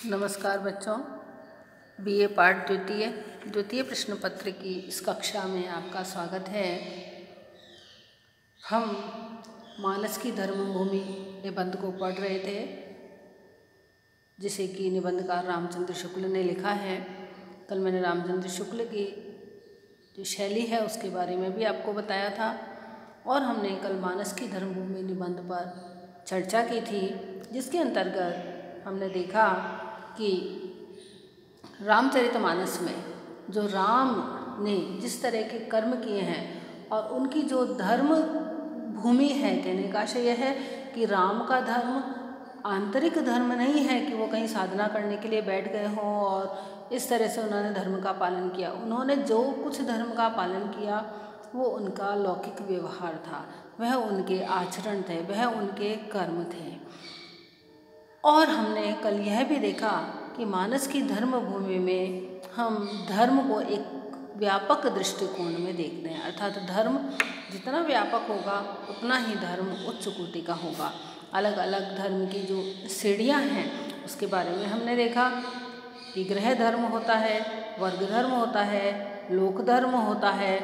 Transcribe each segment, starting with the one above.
नमस्कार बच्चों, बीए पाठ द्वितीय प्रश्न पत्र की इस कक्षा में आपका स्वागत है। हम मानस की धर्मभूमि निबंध को पढ़ रहे थे, जिसे कि निबंधकार रामचंद्र शुक्ल ने लिखा है। कल मैंने रामचंद्र शुक्ल की जो शैली है उसके बारे में भी आपको बताया था और हमने कल मानस की धर्मभूमि निबंध पर चर्चा की थी, जिसके अंतर्गत हमने देखा कि रामचरितमानस में जो राम ने जिस तरह के कर्म किए हैं और उनकी जो धर्म भूमि है, कहने का आशय यह है कि राम का धर्म आंतरिक धर्म नहीं है कि वो कहीं साधना करने के लिए बैठ गए हों और इस तरह से उन्होंने धर्म का पालन किया। उन्होंने जो कुछ धर्म का पालन किया वो उनका लौकिक व्यवहार था, वह उनके आचरण थे, वह उनके कर्म थे। और हमने कल यह भी देखा कि मानस की धर्म भूमि में हम धर्म को एक व्यापक दृष्टिकोण में देखते हैं, अर्थात धर्म जितना व्यापक होगा उतना ही धर्म उच्च कोटि का होगा। अलग अलग धर्म की जो सीढ़ियाँ हैं उसके बारे में हमने देखा कि गृह धर्म होता है, वर्ग धर्म होता है, लोक धर्म होता है।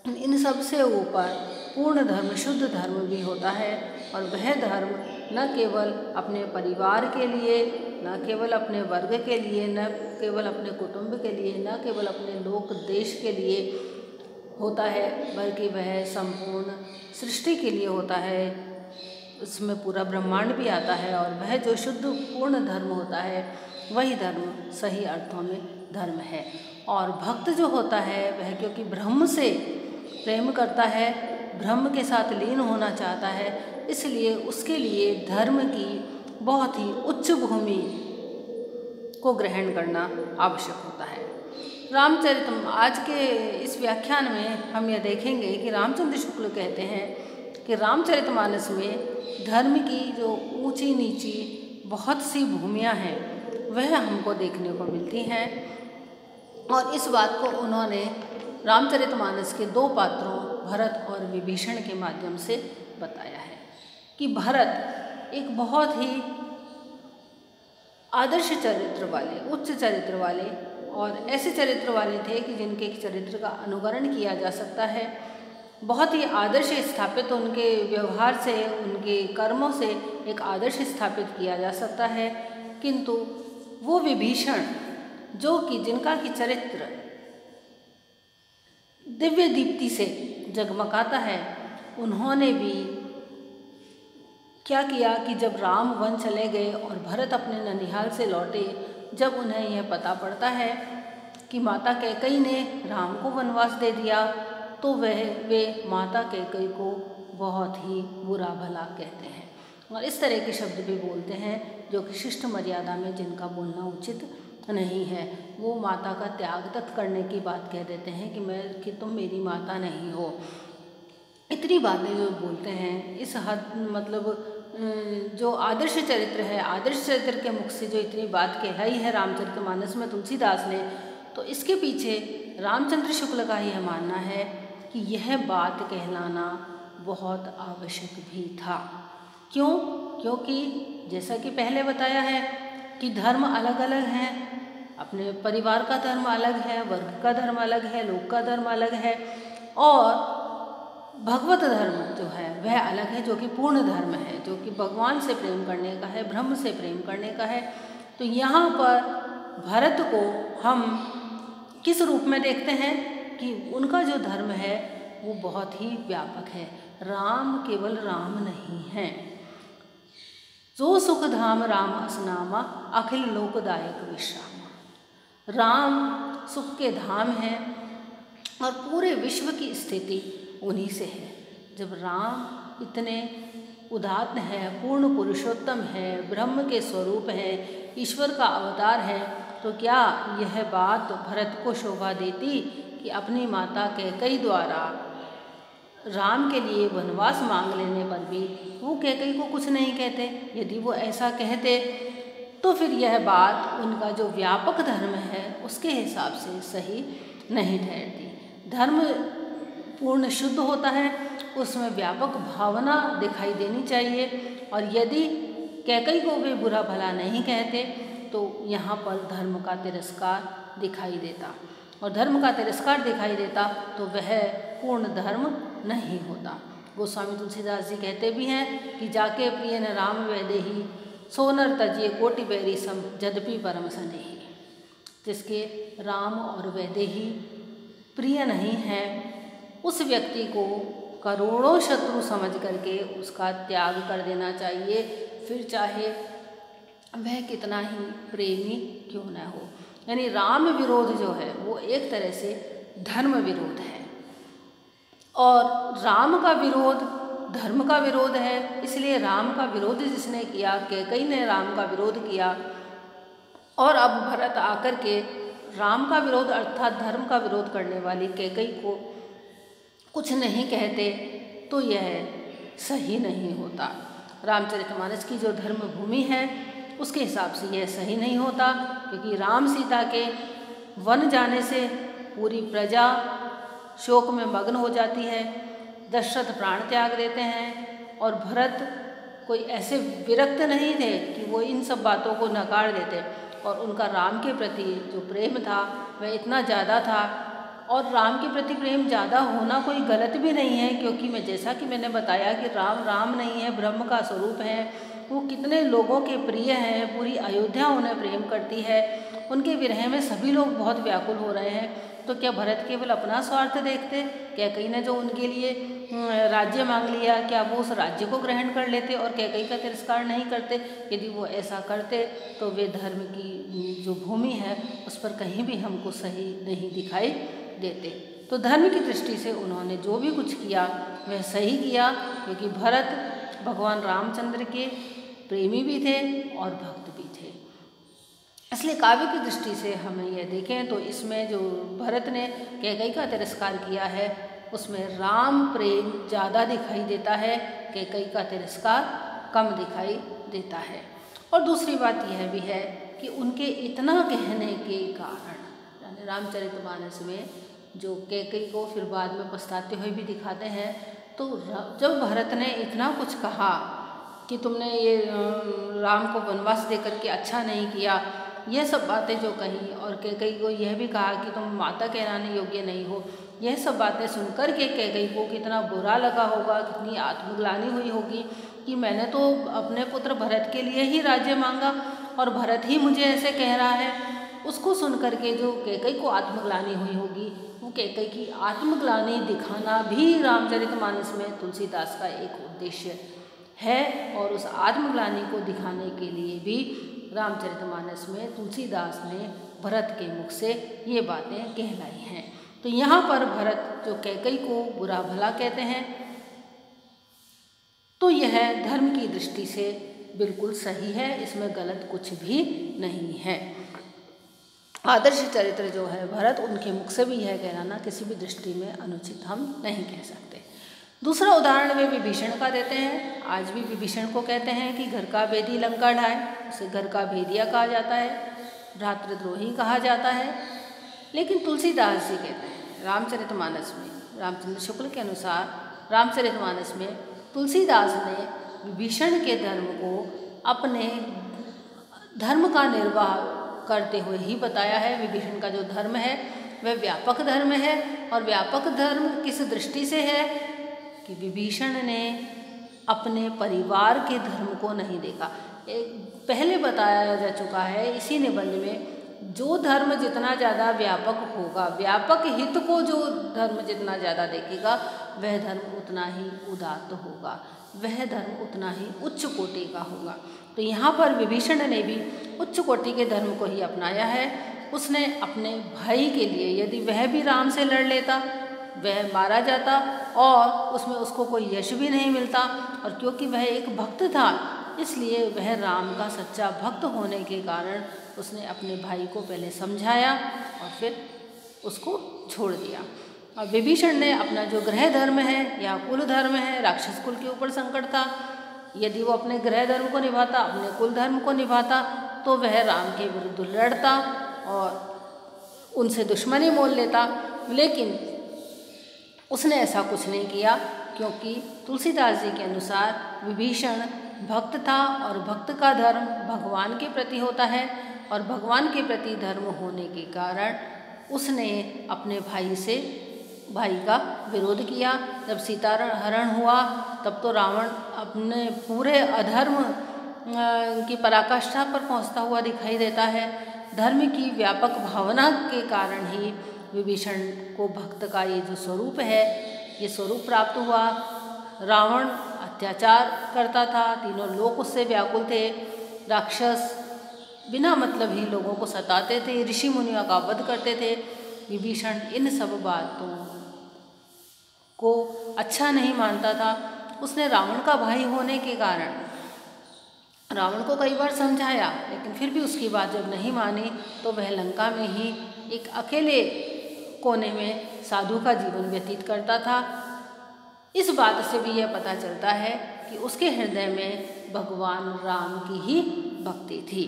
इन सब से ऊपर पूर्ण धर्म, शुद्ध धर्म भी होता है और वह धर्म न केवल अपने परिवार के लिए, न केवल अपने वर्ग के लिए, न केवल अपने कुटुंब के लिए, न केवल अपने लोक देश के लिए होता है, बल्कि वह संपूर्ण सृष्टि के लिए होता है। उसमें पूरा ब्रह्मांड भी आता है और वह जो शुद्ध पूर्ण धर्म होता है वही धर्म सही अर्थों में धर्म है। और भक्त जो होता है वह क्योंकि ब्रह्म से प्रेम करता है, ब्रह्म के साथ लीन होना चाहता है, इसलिए उसके लिए धर्म की बहुत ही उच्च भूमि को ग्रहण करना आवश्यक होता है। आज के इस व्याख्यान में हम यह देखेंगे कि रामचंद्र शुक्ल कहते हैं कि रामचरितमानस में धर्म की जो ऊंची नीची बहुत सी भूमियाँ हैं वह हमको देखने को मिलती हैं। और इस बात को उन्होंने रामचरितमानस के दो पात्रों भरत और विभीषण के माध्यम से बताया है कि भरत एक बहुत ही आदर्श चरित्र वाले, उच्च चरित्र वाले और ऐसे चरित्र वाले थे कि जिनके चरित्र का अनुकरण किया जा सकता है। बहुत ही आदर्श स्थापित, उनके व्यवहार से, उनके कर्मों से एक आदर्श स्थापित किया जा सकता है। किंतु वो विभीषण जो कि जिनका कि चरित्र दिव्य दीप्ति से जगमगाता है, उन्होंने भी क्या किया कि जब राम वन चले गए और भरत अपने ननिहाल से लौटे, जब उन्हें यह पता पड़ता है कि माता कैकेयी ने राम को वनवास दे दिया, तो वे माता कैकेयी को बहुत ही बुरा भला कहते हैं और इस तरह के शब्द भी बोलते हैं जो कि शिष्ट मर्यादा में जिनका बोलना उचित नहीं है। वो माता का त्याग तक करने की बात कह देते हैं कि तुम मेरी माता नहीं हो। इतनी बातें जो बोलते हैं, इस हद मतलब जो आदर्श चरित्र है, आदर्श चरित्र के मुख से जो इतनी बात कही है रामचरितमानस में तुलसीदास ने, तो इसके पीछे रामचंद्र शुक्ल का यह मानना है कि यह बात कहलाना बहुत आवश्यक भी था। क्यों? क्योंकि जैसा कि पहले बताया है कि धर्म अलग अलग हैं, अपने परिवार का धर्म अलग है, वर्ग का धर्म अलग है, लोक का धर्म अलग है और भगवत धर्म जो है वह अलग है, जो कि पूर्ण धर्म है, जो कि भगवान से प्रेम करने का है, ब्रह्म से प्रेम करने का है। तो यहाँ पर भरत को हम किस रूप में देखते हैं कि उनका जो धर्म है वो बहुत ही व्यापक है। राम केवल राम नहीं है, जो सुख धाम राम असनामा अखिल लोकदायक विश्राम। राम सुख के धाम हैं और पूरे विश्व की स्थिति उन्हीं से है। जब राम इतने उदात्त है, पूर्ण पुरुषोत्तम है, ब्रह्म के स्वरूप है, ईश्वर का अवतार है, तो क्या यह बात भरत को शोभा देती कि अपनी माता कैकेयी द्वारा राम के लिए वनवास मांग लेने पर भी वो कैकेयी को कुछ नहीं कहते? यदि वो ऐसा कहते तो फिर यह बात उनका जो व्यापक धर्म है उसके हिसाब से सही नहीं ठहरती। धर्म पूर्ण शुद्ध होता है, उसमें व्यापक भावना दिखाई देनी चाहिए और यदि कैकेयी को भी बुरा भला नहीं कहते तो यहाँ पर धर्म का तिरस्कार दिखाई देता, और धर्म का तिरस्कार दिखाई देता तो वह पूर्ण धर्म नहीं होता। गोस्वामी तुलसीदास जी कहते भी हैं कि जाके प्रिय न राम वैदेही, सोनर तजिए कोटि बैरी सम जद्यपि परम स्नेही। जिसके राम और वैदेही प्रिय नहीं है, उस व्यक्ति को करोड़ों शत्रु समझ करके उसका त्याग कर देना चाहिए, फिर चाहे वह कितना ही प्रेमी क्यों न हो। यानी राम विरोध जो है वो एक तरह से धर्म विरोध है, और राम का विरोध धर्म का विरोध है। इसलिए राम का विरोध जिसने किया, कैकेयी ने राम का विरोध किया, और अब भरत आकर के राम का विरोध अर्थात धर्म का विरोध करने वाली कैकेयी को कुछ नहीं कहते, तो यह सही नहीं होता। रामचरितमानस की जो धर्म भूमि है उसके हिसाब से यह सही नहीं होता, क्योंकि राम सीता के वन जाने से पूरी प्रजा शोक में मग्न हो जाती है, दशरथ प्राण त्याग देते हैं, और भरत कोई ऐसे विरक्त नहीं थे कि वो इन सब बातों को नकार देते, और उनका राम के प्रति जो प्रेम था वह इतना ज़्यादा था। और राम के प्रति प्रेम ज़्यादा होना कोई गलत भी नहीं है, क्योंकि जैसा कि मैंने बताया कि राम राम नहीं है, ब्रह्म का स्वरूप है, वो कितने लोगों के प्रिय हैं, पूरी अयोध्या उन्हें प्रेम करती है, उनके विरह में सभी लोग बहुत व्याकुल हो रहे हैं। तो क्या भरत केवल अपना स्वार्थ देखते? कैकेयी ने जो उनके लिए राज्य मांग लिया, क्या वो उस राज्य को ग्रहण कर लेते और कैकेयी का तिरस्कार नहीं करते? यदि वो ऐसा करते तो वे धर्म की जो भूमि है उस पर कहीं भी हमको सही नहीं दिखाई देते। तो धर्म की दृष्टि से उन्होंने जो भी कुछ किया वह सही किया, क्योंकि भरत भगवान रामचंद्र के प्रेमी भी थे और भक्त भी थे। इसलिए काव्य की दृष्टि से हमें यह देखें तो इसमें जो भरत ने कैकेयी का तिरस्कार किया है उसमें राम प्रेम ज़्यादा दिखाई देता है, कैकेयी का तिरस्कार कम दिखाई देता है। और दूसरी बात यह भी है कि उनके इतना कहने के कारण, यानी रामचरितमानस में जो कैकेयी को फिर बाद में पछताते हुए भी दिखाते हैं, तो जब भरत ने इतना कुछ कहा कि तुमने ये राम को वनवास देकर के अच्छा नहीं किया, यह सब बातें जो कही, और कैकेयी को यह भी कहा कि तुम माता कहलाने योग्य नहीं हो, यह सब बातें सुनकर के कैकेयी को कितना बुरा लगा होगा, कितनी आत्मग्लानि हुई होगी कि मैंने तो अपने पुत्र भरत के लिए ही राज्य मांगा और भरत ही मुझे ऐसे कह रहा है। उसको सुनकर के जो कैकेयी को आत्मग्लानि हुई होगी, वो कैकेयी की आत्मग्लानि दिखाना भी रामचरितमानस में तुलसीदास का एक उद्देश्य है, और उस आत्मग्लानि को दिखाने के लिए भी रामचरितमानस में तुलसीदास ने भरत के मुख से ये बातें कहलाई हैं। तो यहाँ पर भरत जो कैकेयी को बुरा भला कहते हैं, तो यह धर्म की दृष्टि से बिल्कुल सही है, इसमें गलत कुछ भी नहीं है। आदर्श चरित्र जो है भरत, उनके मुख से भी यह कहलाना किसी भी दृष्टि में अनुचित हम नहीं कह सकते। दूसरा उदाहरण वे विभीषण का देते हैं। आज भी विभीषण को कहते हैं कि घर का भेदी लंका ढाए, उसे घर का भेदिया कहा जाता है, भ्रातृद्रोही कहा जाता है। लेकिन तुलसीदास जी कहते हैं रामचरितमानस में, रामचंद्र शुक्ल के अनुसार रामचरितमानस में तुलसीदास ने विभीषण के धर्म को अपने धर्म का निर्वाह करते हुए ही बताया है। विभीषण का जो धर्म है वह व्यापक धर्म है, और व्यापक धर्म किस दृष्टि से है कि विभीषण ने अपने परिवार के धर्म को नहीं देखा। पहले बताया जा चुका है इसी निबंध में, जो धर्म जितना ज़्यादा व्यापक होगा, व्यापक हित को जो धर्म जितना ज़्यादा देखेगा, वह धर्म उतना ही उदात्त होगा, वह धर्म उतना ही उच्च कोटि का होगा। तो यहाँ पर विभीषण ने भी उच्च कोटि के धर्म को ही अपनाया है। उसने अपने भाई के लिए, यदि वह भी राम से लड़ लेता, वह मारा जाता और उसमें उसको कोई यश भी नहीं मिलता, और क्योंकि वह एक भक्त था इसलिए वह राम का सच्चा भक्त होने के कारण उसने अपने भाई को पहले समझाया और फिर उसको छोड़ दिया। और विभीषण ने अपना जो गृह धर्म है या कुल धर्म है, राक्षस कुल के ऊपर संकट था, यदि वो अपने गृह धर्म को निभाता, अपने कुल धर्म को निभाता, तो वह राम के विरुद्ध लड़ता और उनसे दुश्मनी मोल लेता। लेकिन उसने ऐसा कुछ नहीं किया, क्योंकि तुलसीदास जी के अनुसार विभीषण भक्त था और भक्त का धर्म भगवान के प्रति होता है और भगवान के प्रति धर्म होने के कारण उसने अपने भाई का विरोध किया। जब सीता हरण हुआ तब तो रावण अपने पूरे अधर्म की पराकाष्ठा पर पहुंचता हुआ दिखाई देता है। धर्म की व्यापक भावना के कारण ही विभीषण को भक्त का ये जो स्वरूप है ये स्वरूप प्राप्त हुआ। रावण अत्याचार करता था, तीनों लोग उससे व्याकुल थे। राक्षस बिना मतलब ही लोगों को सताते थे, ऋषि मुनियों का वध करते थे। विभीषण इन सब बातों को अच्छा नहीं मानता था। उसने रावण का भाई होने के कारण रावण को कई बार समझाया, लेकिन फिर भी उसकी बात जब नहीं मानी तो वह लंका में ही एक अकेले कोने में साधु का जीवन व्यतीत करता था। इस बात से भी यह पता चलता है कि उसके हृदय में भगवान राम की ही भक्ति थी।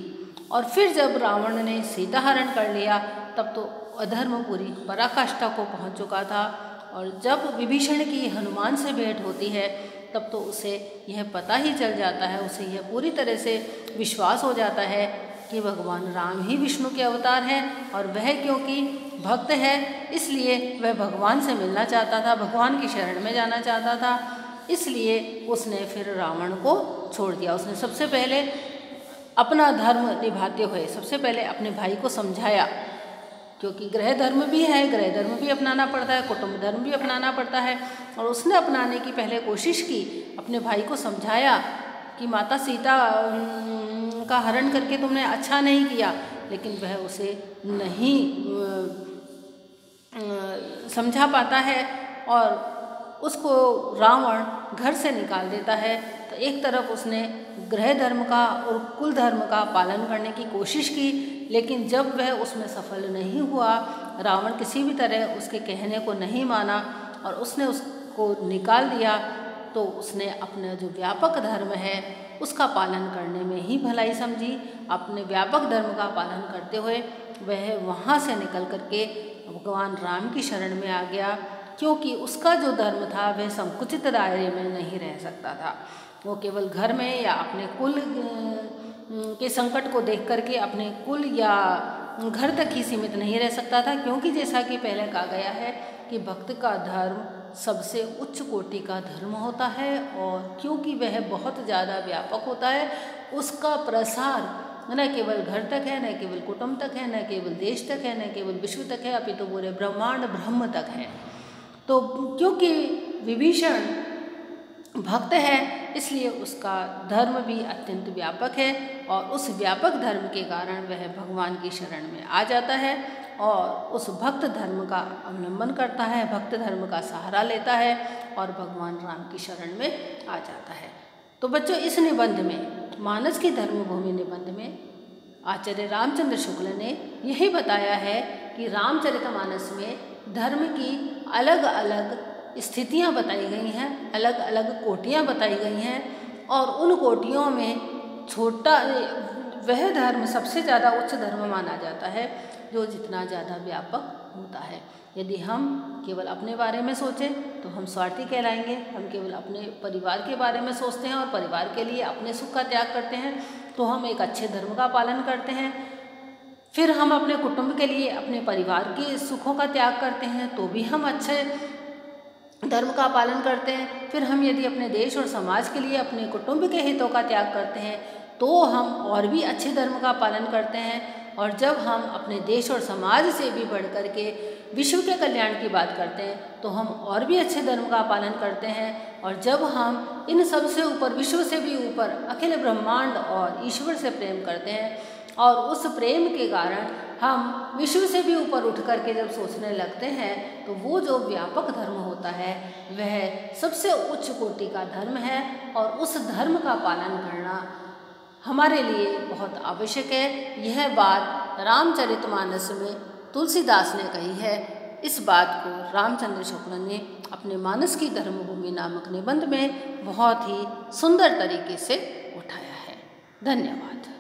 और फिर जब रावण ने सीता हरण कर लिया तब तो अधर्म पूरी पराकाष्ठा को पहुंच चुका था। और जब विभीषण की हनुमान से भेंट होती है तब तो उसे यह पता ही चल जाता है, उसे यह पूरी तरह से विश्वास हो जाता है कि भगवान राम ही विष्णु के अवतार हैं और वह क्योंकि भक्त है इसलिए वह भगवान से मिलना चाहता था, भगवान की शरण में जाना चाहता था। इसलिए उसने फिर रावण को छोड़ दिया। उसने सबसे पहले अपना धर्म निभाते हुए सबसे पहले अपने भाई को समझाया, क्योंकि गृह धर्म भी है, गृह धर्म भी अपनाना पड़ता है, कुटुंब धर्म भी अपनाना पड़ता है। और उसने अपनाने की पहले कोशिश की, अपने भाई को समझाया कि माता सीता का हरण करके तुमने अच्छा नहीं किया, लेकिन वह उसे नहीं समझा पाता है और उसको रावण घर से निकाल देता है। तो एक तरफ उसने गृह धर्म का और कुल धर्म का पालन करने की कोशिश की, लेकिन जब वह उसमें सफल नहीं हुआ, रावण किसी भी तरह उसके कहने को नहीं माना और उसने उसको निकाल दिया, तो उसने अपना जो व्यापक धर्म है उसका पालन करने में ही भलाई समझी। अपने व्यापक धर्म का पालन करते हुए वह वहाँ से निकल करके भगवान राम की शरण में आ गया, क्योंकि उसका जो धर्म था वह संकुचित दायरे में नहीं रह सकता था। वो केवल घर में या अपने कुल के संकट को देख करके अपने कुल या घर तक ही सीमित नहीं रह सकता था, क्योंकि जैसा कि पहले कहा गया है कि भक्त का धर्म सबसे उच्च कोटि का धर्म होता है और क्योंकि वह बहुत ज़्यादा व्यापक होता है, उसका प्रसार न केवल घर तक है, न केवल कुटुंब तक है, न केवल देश तक है, न केवल विश्व तक है, अपितु पूरे ब्रह्मांड ब्रह्म तक है। तो क्योंकि विभीषण भक्त है इसलिए उसका धर्म भी अत्यंत व्यापक है और उस व्यापक धर्म के कारण वह भगवान की शरण में आ जाता है और उस भक्त धर्म का अवलंबन करता है, भक्त धर्म का सहारा लेता है और भगवान राम की शरण में आ जाता है। तो बच्चों, इस निबंध में, मानस की धर्मभूमि निबंध में आचार्य रामचंद्र शुक्ल ने यही बताया है कि रामचरितमानस में धर्म की अलग अलग स्थितियाँ बताई गई हैं, अलग अलग कोटियाँ बताई गई हैं और उन कोटियों में छोटा वह धर्म सबसे ज़्यादा उच्च धर्म माना जाता है जो जितना ज़्यादा व्यापक होता है। यदि हम केवल अपने बारे में सोचें तो हम स्वार्थी कहलाएंगे। हम केवल अपने परिवार के बारे में सोचते हैं और परिवार के लिए अपने सुख का त्याग करते हैं तो हम एक अच्छे धर्म का पालन करते हैं। फिर हम अपने कुटुंब के लिए अपने परिवार के सुखों का त्याग करते हैं तो भी हम अच्छे धर्म का पालन करते हैं। फिर हम यदि अपने देश और समाज के लिए अपने कुटुंब के हितों का त्याग करते हैं तो हम और भी अच्छे धर्म का पालन करते हैं। और जब हम अपने देश और समाज से भी बढ़ कर के विश्व के कल्याण की बात करते हैं तो हम और भी अच्छे धर्म का पालन करते हैं। और जब हम इन सब से ऊपर, विश्व से भी ऊपर, अखिल ब्रह्मांड और ईश्वर से प्रेम करते हैं और उस प्रेम के कारण हम विश्व से भी ऊपर उठ करके जब सोचने लगते हैं तो वो जो व्यापक धर्म होता है वह सबसे उच्च कोटि का धर्म है और उस धर्म का पालन करना हमारे लिए बहुत आवश्यक है। यह बात रामचरितमानस में तुलसीदास ने कही है। इस बात को रामचंद्र शुक्ल ने अपने मानस की धर्मभूमि नामक निबंध में बहुत ही सुंदर तरीके से उठाया है। धन्यवाद।